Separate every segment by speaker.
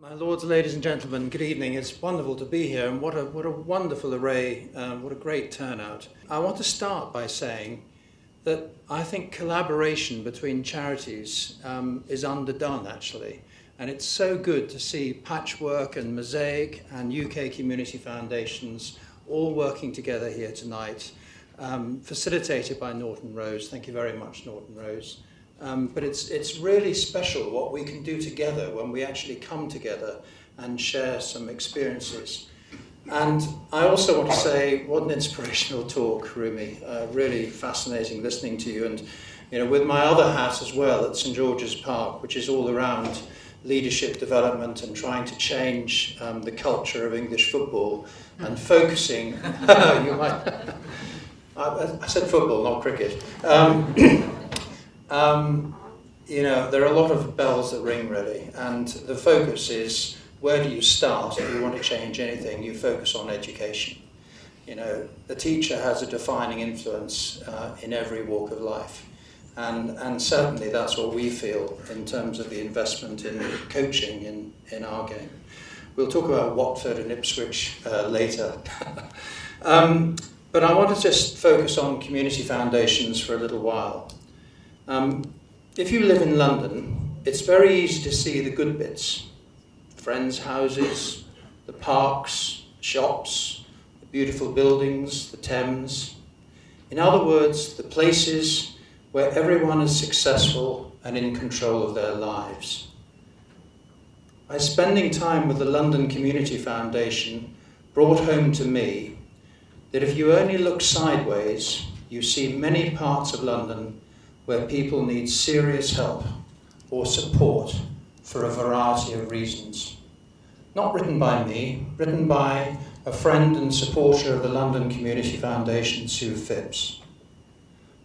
Speaker 1: My lords, ladies and gentlemen, good evening. It's wonderful to be here, and what a wonderful array, what a great turnout. I want to start by saying that I think collaboration between charities is underdone, actually. And it's so good to see Patchwork and Mosaic and UK community foundations all working together here tonight, facilitated by Norton Rose. Thank you very much, Norton Rose. But it's really special what we can do together when we actually come together and share some experiences. And I also want to say, what an inspirational talk, Rumi. Really fascinating listening to you. And with my other hat as well at St George's Park, which is all around leadership development and trying to change the culture of English football and focusing. I said football, not cricket. There are a lot of bells that ring, really, and the focus is, where do you start if you want to change anything? You focus on education. The teacher has a defining influence in every walk of life, and certainly that's what we feel in terms of the investment in coaching in our game. We'll talk about Watford and Ipswich later. But I want to just focus on community foundations for a little while. If you live in London, it's very easy to see the good bits. Friends' houses, the parks, shops, the beautiful buildings, the Thames. In other words, the places where everyone is successful and in control of their lives. By spending time with the London Community Foundation, brought home to me that if you only look sideways, you see many parts of London where people need serious help or support for a variety of reasons. Not written by me, written by a friend and supporter of the London Community Foundation, Sue Phipps.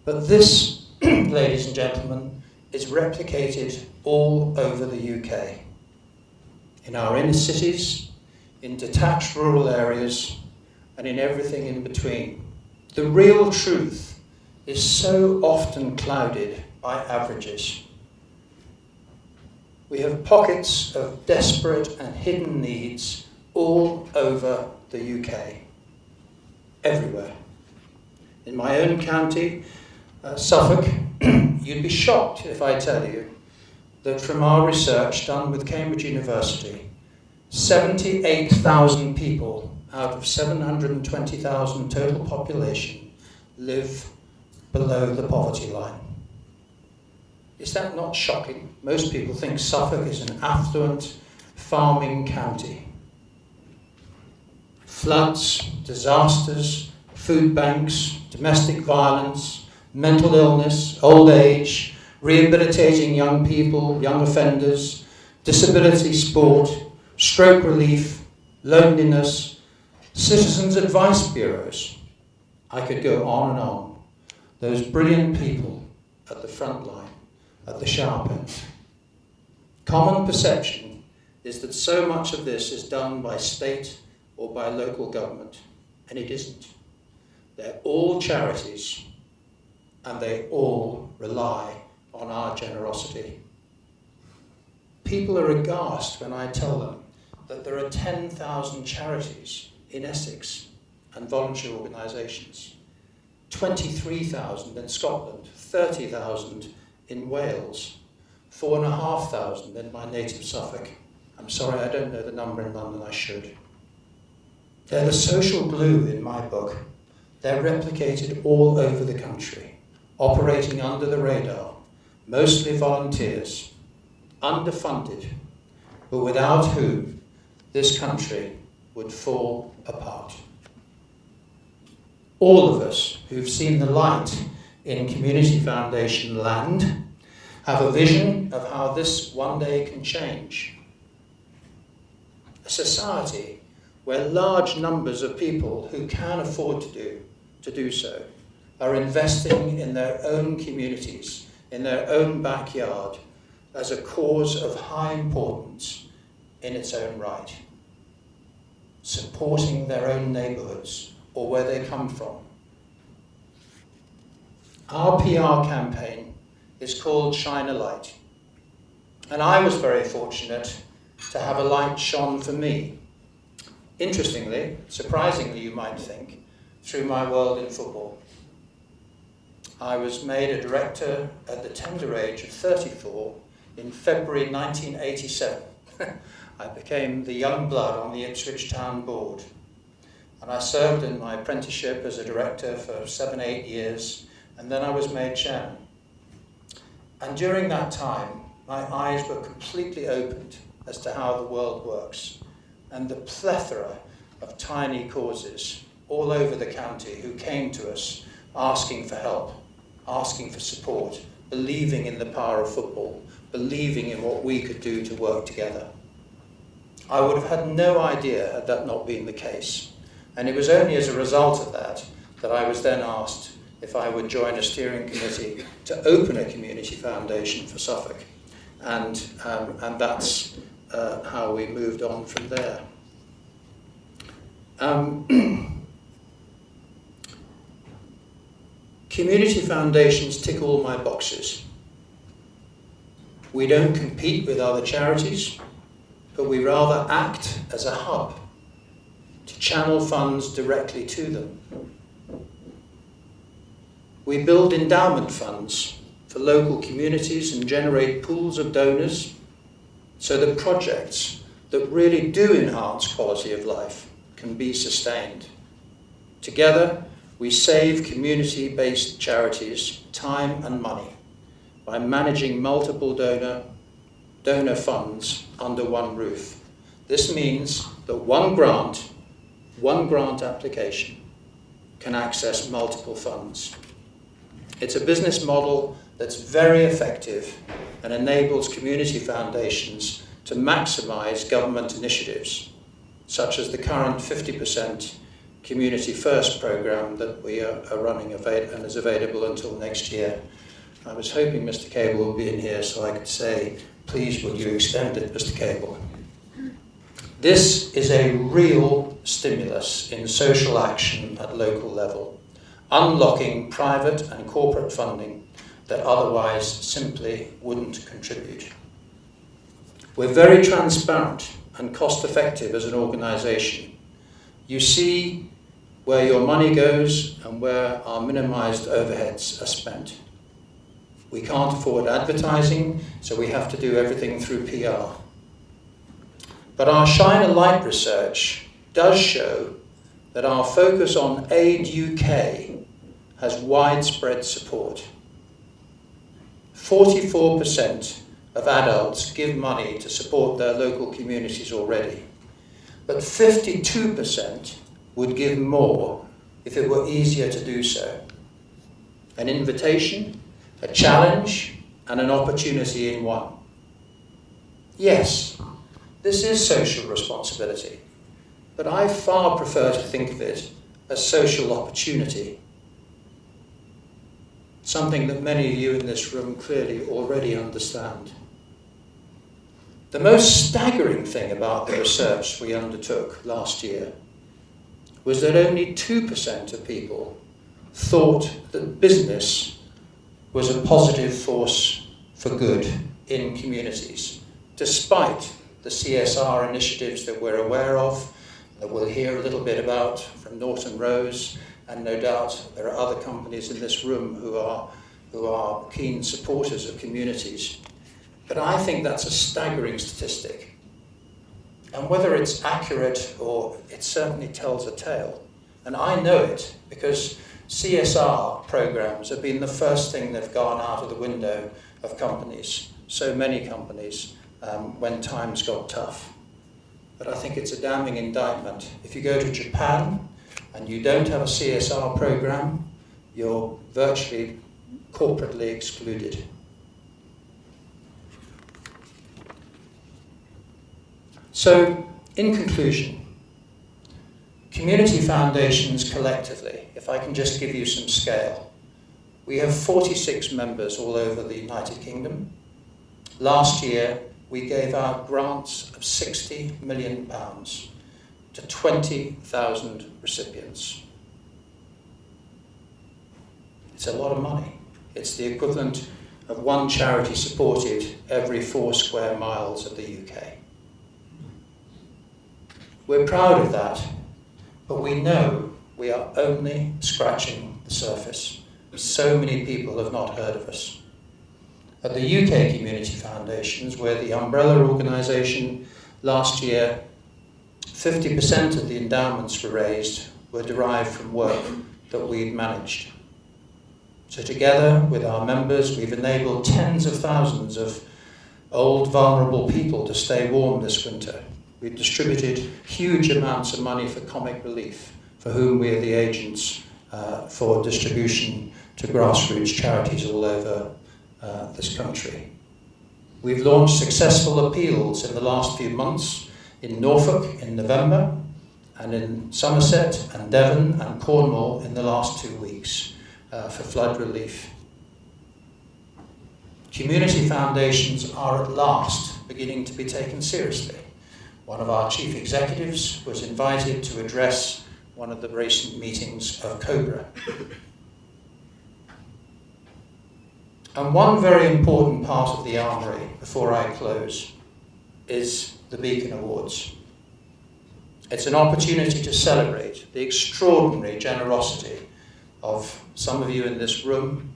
Speaker 1: But this, ladies and gentlemen, is replicated all over the UK. In our inner cities, in detached rural areas, and in everything in between. The real truth is so often clouded by averages. We have pockets of desperate and hidden needs all over the UK, everywhere. In my own county, Suffolk, you'd be shocked if I tell you that from our research done with Cambridge University, 78,000 people out of 720,000 total population live below the poverty line. Is that not shocking? Most people think Suffolk is an affluent farming county. Floods, disasters, food banks, domestic violence, mental illness, old age, rehabilitating young people, young offenders, disability sport, stroke relief, loneliness, citizens' advice bureaus. I could go on and on. Those brilliant people at the front line, at the sharp end. Common perception is that so much of this is done by state or by local government, and it isn't. They're all charities, and they all rely on our generosity. People are aghast when I tell them that there are 10,000 charities in Essex and voluntary organisations. 23,000 in Scotland, 30,000 in Wales, 4,500 in my native Suffolk. I'm sorry, I don't know the number in London, I should. They're the social glue in my book. They're replicated all over the country, operating under the radar, mostly volunteers, underfunded, but without whom this country would fall apart. All of us who've seen the light in Community Foundation land have a vision of how this one day can change. A society where large numbers of people who can afford to do so are investing in their own communities, in their own backyard, as a cause of high importance in its own right, supporting their own neighbourhoods or where they come from. Our PR campaign is called Shine a Light, and I was very fortunate to have a light shone for me. Interestingly, surprisingly you might think, through my world in football. I was made a director at the tender age of 34 in February 1987. I became the young blood on the Ipswich Town Board. And I served in my apprenticeship as a director for 7-8 years, and then I was made chairman. And during that time, my eyes were completely opened as to how the world works, and the plethora of tiny causes all over the county who came to us asking for help, asking for support, believing in the power of football, believing in what we could do to work together. I would have had no idea had that not been the case. And it was only as a result of that that I was then asked if I would join a steering committee to open a community foundation for Suffolk. And that's how we moved on from there. Community foundations tick all my boxes. We don't compete with other charities, but we rather act as a hub to channel funds directly to them. We build endowment funds for local communities and generate pools of donors so that projects that really do enhance quality of life can be sustained. Together, we save community-based charities time and money by managing multiple donor funds under one roof. This means that one grant application can access multiple funds. It's a business model that's very effective and enables community foundations to maximize government initiatives, such as the current 50% Community First program that we are running and is available until next year. I was hoping Mr. Cable would be in here so I could say, please would you extend it, Mr. Cable. This is a real stimulus in social action at local level, unlocking private and corporate funding that otherwise simply wouldn't contribute. We're very transparent and cost-effective as an organisation. You see where your money goes and where our minimised overheads are spent. We can't afford advertising, so we have to do everything through PR. But our Shine a Light research does show that our focus on Aid UK has widespread support. 44% of adults give money to support their local communities already, but 52% would give more if it were easier to do so. An invitation, a challenge, and an opportunity in one. Yes, this is social responsibility, but I far prefer to think of it as social opportunity. Something that many of you in this room clearly already understand. The most staggering thing about the research we undertook last year was that only 2% of people thought that business was a positive force for good in communities, despite the CSR initiatives that we're aware of, that we'll hear a little bit about from Norton Rose, and no doubt there are other companies in this room who are keen supporters of communities. But I think that's a staggering statistic. And whether it's accurate or it certainly tells a tale. And I know it because CSR programs have been the first thing that have gone out of the window of companies, so many companies, when times got tough. But I think it's a damning indictment. If you go to Japan and you don't have a CSR program, you're virtually corporately excluded. So, in conclusion, community foundations collectively, if I can just give you some scale, we have 46 members all over the United Kingdom. Last year, we gave out grants of £60 million to 20,000 recipients. It's a lot of money. It's the equivalent of one charity supported every 4 square miles of the UK. We're proud of that, but we know we are only scratching the surface. So many people have not heard of us. At the UK Community Foundations, we're the umbrella organisation, last year 50% of the endowments we raised were derived from work that we'd managed. So together with our members, we've enabled tens of thousands of old, vulnerable people to stay warm this winter. We've distributed huge amounts of money for comic relief, for whom we are the agents for distribution to grassroots charities all over this country. We've launched successful appeals in the last few months in Norfolk in November, and in Somerset and Devon and Cornwall in the last 2 weeks for flood relief. Community foundations are at last beginning to be taken seriously. One of our chief executives was invited to address one of the recent meetings of COBRA. And one very important part of the armoury, before I close, is the Beacon Awards. It's an opportunity to celebrate the extraordinary generosity of some of you in this room,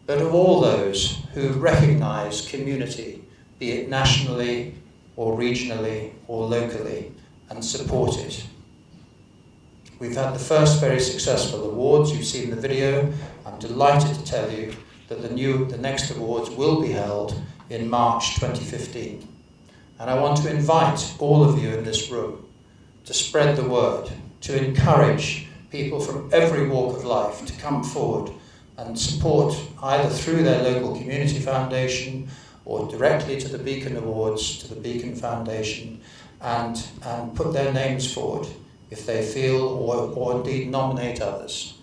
Speaker 1: but of all those who recognise community, be it nationally or regionally or locally, and support it. We've had the first very successful awards. You've seen the video. I'm delighted to tell you that the next awards will be held in March 2015. And I want to invite all of you in this room to spread the word, to encourage people from every walk of life to come forward and support either through their local community foundation or directly to the Beacon Awards, to the Beacon Foundation, and put their names forward if they feel, or indeed nominate others.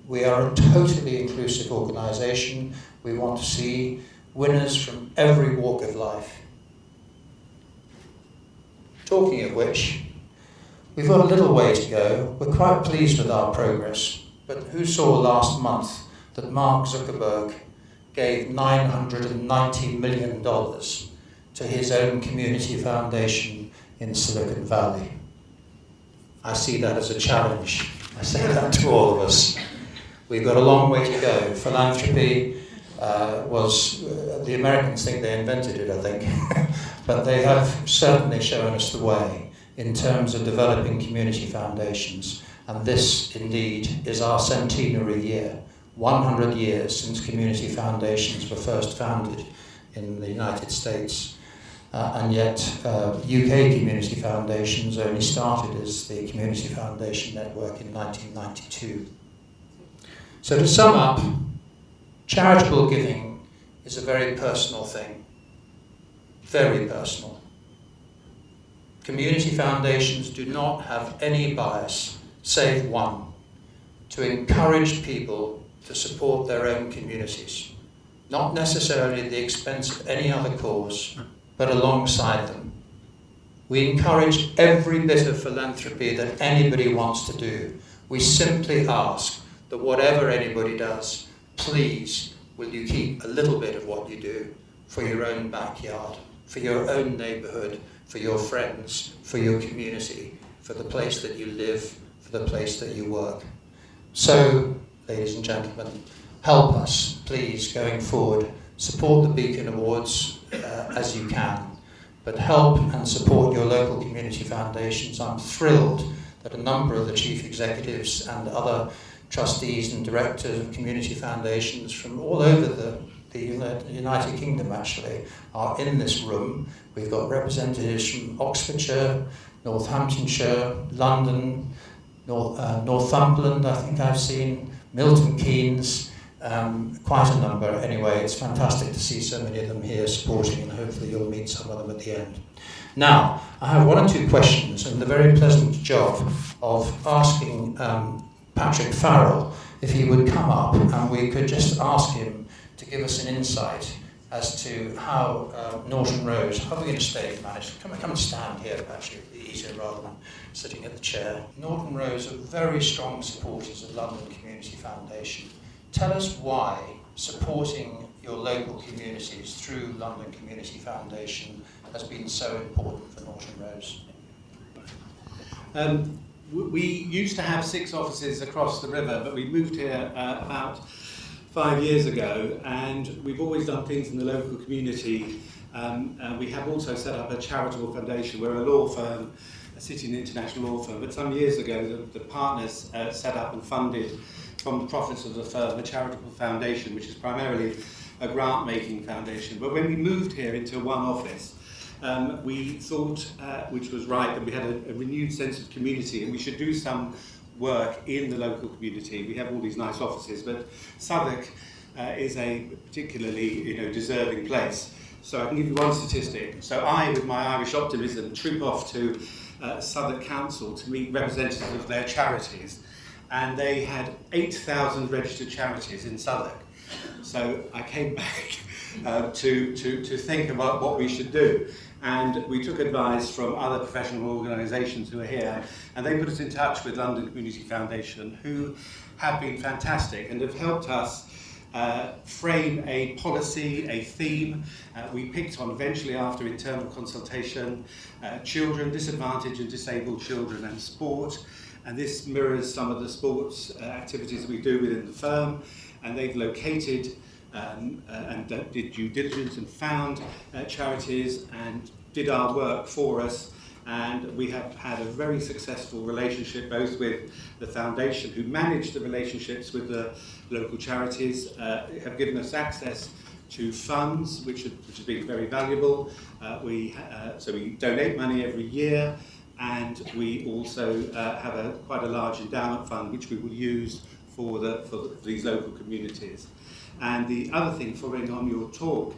Speaker 1: We are a totally inclusive organisation. We want to see winners from every walk of life. Talking of which, we've got a little way to go. We're quite pleased with our progress, but who saw last month that Mark Zuckerberg gave $990 million to his own community foundation in Silicon Valley? I see that as a challenge. I say that to all of us. We've got a long way to go. Philanthropy the Americans think they invented it, I think, but they have certainly shown us the way in terms of developing community foundations. And this, indeed, is our centenary year. 100 years since community foundations were first founded in the United States. And yet, UK community foundations only started as the Community Foundation Network in 1992. So to sum up, charitable giving is a very personal thing. Very personal. Community foundations do not have any bias, save one, to encourage people to support their own communities, not necessarily at the expense of any other cause, but alongside them. We encourage every bit of philanthropy that anybody wants to do. We simply ask that whatever anybody does, please, will you keep a little bit of what you do for your own backyard, for your own neighbourhood, for your friends, for your community, for the place that you live, for the place that you work. So, ladies and gentlemen, help us, please, going forward. Support the Beacon Awards as you can, but help and support your local community foundations. I'm thrilled that a number of the chief executives and other trustees and directors of community foundations from all over the United Kingdom actually are in this room. We've got representatives from Oxfordshire, Northamptonshire, London, Northumberland, I think I've seen, Milton Keynes, quite a number. Anyway, it's fantastic to see so many of them here supporting, and hopefully you'll meet some of them at the end. Now, I have one or two questions and the very pleasant job of asking Patrick Farrell if he would come up and we could just ask him to give us an insight as to how Norton Rose, how are we going to stage manage? Come and stand here, Patrick, it'd be easier rather than sitting at the chair. Norton Rose are very strong supporters of London Community Foundation. Tell us why supporting your local communities through London Community Foundation has been so important for Norton Rose.
Speaker 2: We used to have 6 offices across the river, but we moved here about 5 years ago, and we've always done things in the local community. We have also set up a charitable foundation. We're a law firm, a city and international law firm, but some years ago the partners set up and funded from the profits of the firm a charitable foundation, which is primarily a grant-making foundation. But when we moved here into one office, we thought, which was right, that we had a renewed sense of community and we should do some work in the local community. We have all these nice offices, but Southwark is a particularly deserving place. So I can give you one statistic. So I, with my Irish optimism, troop off to Southwark Council to meet representatives of their charities, and they had 8,000 registered charities in Southwark. So I came back to think about what we should do. And we took advice from other professional organisations who are here, and they put us in touch with London Community Foundation, who have been fantastic and have helped us frame a policy, a theme. We picked on, eventually after internal consultation, children, disadvantaged and disabled children, and sport. And this mirrors some of the sports activities that we do within the firm. And they've located and did due diligence and found charities and did our work for us. And we have had a very successful relationship both with the foundation, who manage the relationships with the local charities, have given us access to funds, which has been very valuable. So we donate money every year, and we also have quite a large endowment fund which we will use for these local communities. And the other thing, following on your talk,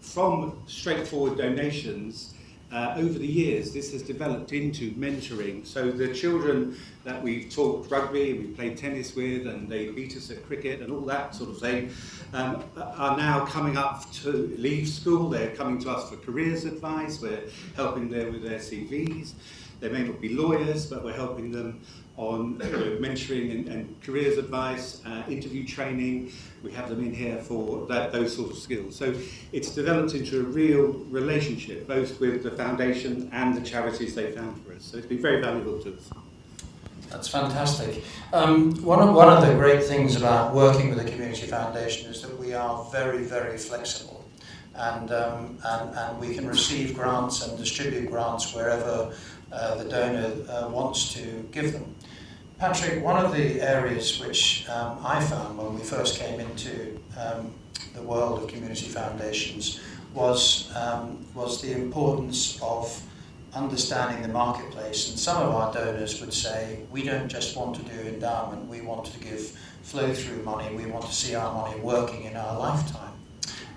Speaker 2: from straightforward donations, over the years this has developed into mentoring. So the children that we've taught rugby, we played tennis with, and they beat us at cricket and all that sort of thing, are now coming up to leave school. They're coming to us for careers advice. We're helping them with their CVs. They may not be lawyers, but we're helping them on mentoring and careers advice, interview training. We have them in here for those sorts of skills. So it's developed into a real relationship, both with the foundation and the charities they found for us. So it's been very valuable to us.
Speaker 1: That's fantastic. One of the great things about working with the Community Foundation is that we are very, very flexible, and we can receive grants and distribute grants wherever the donor wants to give them. Patrick, one of the areas which I found when we first came into the world of community foundations was the importance of understanding the marketplace. And some of our donors would say, we don't just want to do endowment, we want to give flow-through money, we want to see our money working in our lifetime.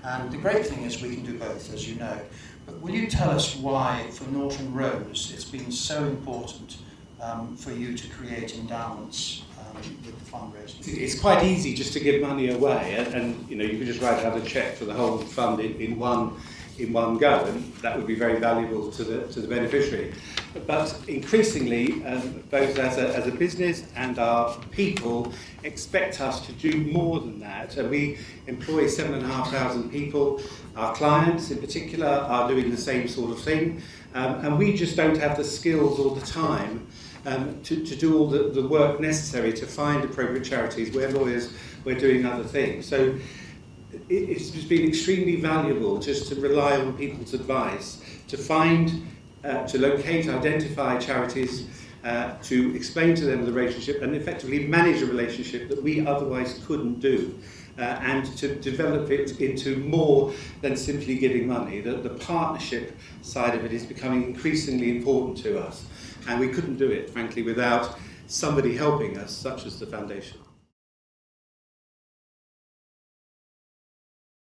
Speaker 1: And the great thing is we can do both, as you know. But will you tell us why, for Norton Rose, it's been so important for you to create endowments with the fundraising?
Speaker 2: It's quite easy just to give money away, and you can just write out a cheque for the whole fund in one go, and that would be very valuable to the beneficiary. But increasingly, both as a business and our people expect us to do more than that. And we employ 7,500 people. Our clients in particular are doing the same sort of thing, and we just don't have the skills or the time to do all the work necessary to find appropriate charities. We're lawyers, we're doing other things. So it's just been extremely valuable just to rely on people's advice, to find, to locate, identify charities, to explain to them the relationship and effectively manage a relationship that we otherwise couldn't do, and to develop it into more than simply giving money. The partnership side of it is becoming increasingly important to us, and we couldn't do it, frankly, without somebody helping us, such as the foundation.